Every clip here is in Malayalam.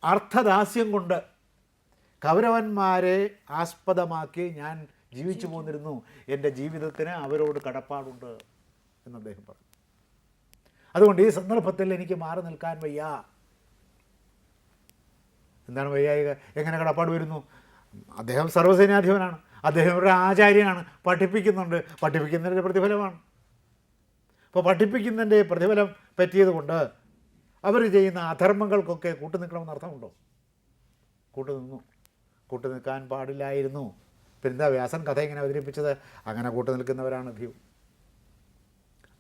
അർത്ഥദാസ്യം കൊണ്ട് കൗരവന്മാരെ ആസ്പദമാക്കി ഞാൻ ജീവിച്ചു പോന്നിരുന്നു. എൻ്റെ ജീവിതത്തിന് അവരോട് കടപ്പാടുണ്ട് എന്ന് അദ്ദേഹം പറഞ്ഞു. അതുകൊണ്ട് ഈ സന്ദർഭത്തിൽ എനിക്ക് മാറി നിൽക്കാൻ വയ്യ. എന്താണ് വയ്യായിക? എങ്ങനെ കടപ്പാട് വരുന്നു? അദ്ദേഹം സർവ്വസൈന്യാധിപനാണ്, അദ്ദേഹം ഒരു ആചാര്യനാണ്, പഠിപ്പിക്കുന്നുണ്ട്, പഠിപ്പിക്കുന്നതിൻ്റെ പ്രതിഫലമാണ്. അപ്പോൾ പഠിപ്പിക്കുന്നതിൻ്റെ പ്രതിഫലം പറ്റിയത് കൊണ്ട് അവർ ചെയ്യുന്ന അധർമ്മങ്ങൾക്കൊക്കെ കൂട്ടുനിൽക്കണമെന്ന് അർത്ഥമുണ്ടോ? കൂട്ടു നിൽക്കാൻ പാടില്ലായിരുന്നു. പിന്നെന്താ വ്യാസൻ കഥ ഇങ്ങനെ അവതരിപ്പിച്ചത്? അങ്ങനെ കൂട്ടു നിൽക്കുന്നവരാണ് അധികം.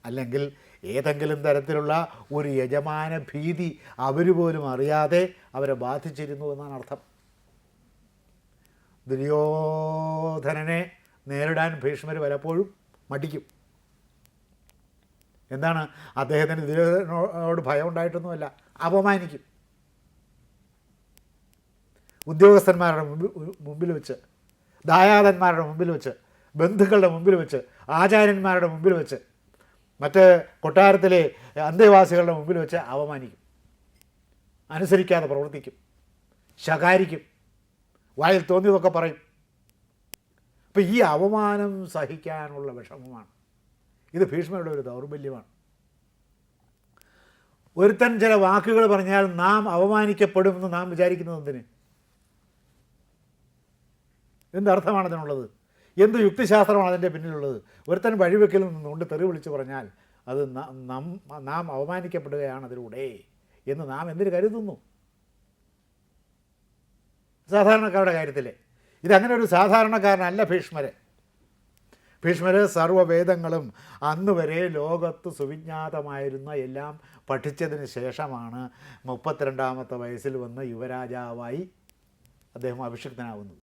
അല്ലെങ്കിൽ ഏതെങ്കിലും തരത്തിലുള്ള ഒരു യജമാന ഭീതി അവർ പോലും അറിയാതെ അവരെ ബാധിച്ചിരുന്നു എന്നാണ് അർത്ഥം. ദുര്യോധനനെ നേരിടാൻ ഭീഷ്മർ പലപ്പോഴും മടിക്കും. എന്താണ്? അദ്ദേഹത്തിന് ദുര്യോധനോട് ഭയം ഉണ്ടായിട്ടൊന്നുമല്ല, അപമാനിക്കും. ഉദ്യോഗസ്ഥന്മാരുടെ മുമ്പിൽ വെച്ച്, ദായാദന്മാരുടെ മുമ്പിൽ വെച്ച്, ബന്ധുക്കളുടെ മുമ്പിൽ വെച്ച്, ആചാര്യന്മാരുടെ മുമ്പിൽ വെച്ച്, മറ്റ് കൊട്ടാരത്തിലെ അന്തേവാസികളുടെ മുമ്പിൽ വെച്ച് അപമാനിക്കും, അനുസരിക്കാതെ പ്രവർത്തിക്കും, ശകാരിക്കും, വായിൽ തോന്നിയതൊക്കെ പറയും. അപ്പം ഈ അവമാനം സഹിക്കാനുള്ള വിഷമമാണ്. ഇത് ഭീഷ്മരുടെ ഒരു ദൗർബല്യമാണ്. ഒരുത്തൻ ചില വാക്കുകൾ പറഞ്ഞാൽ നാം അവമാനിക്കപ്പെടുമെന്ന് നാം വിചാരിക്കുന്നത് എന്തിന്? എന്തർത്ഥമാണ് അതിനുള്ളത്? എന്ത് യുക്തിശാസ്ത്രമാണ് അതിൻ്റെ പിന്നിലുള്ളത്? ഒരുത്തൻ വഴിവെക്കലിൽ നിന്നുകൊണ്ട് തെറി വിളിച്ച് പറഞ്ഞാൽ അത് നാം അവമാനിക്കപ്പെടുകയാണ് അതിലൂടെ എന്ന് നാം എന്തിന് കരുതുന്നു? സാധാരണക്കാരുടെ കാര്യത്തിൽ ഇതങ്ങനെ ഒരു സാധാരണക്കാരനല്ല ഭീഷ്മര്. ഭീഷ്മര് സർവ്വവേദങ്ങളും അന്ന് വരെ ലോകത്ത് സുവിജ്ഞാതമായിരുന്ന എല്ലാം പഠിച്ചതിന് ശേഷമാണ് 32-ാമത്തെ വയസ്സിൽ വന്ന് യുവരാജാവായി അദ്ദേഹം അഭിഷിക്തനാവുന്നത്.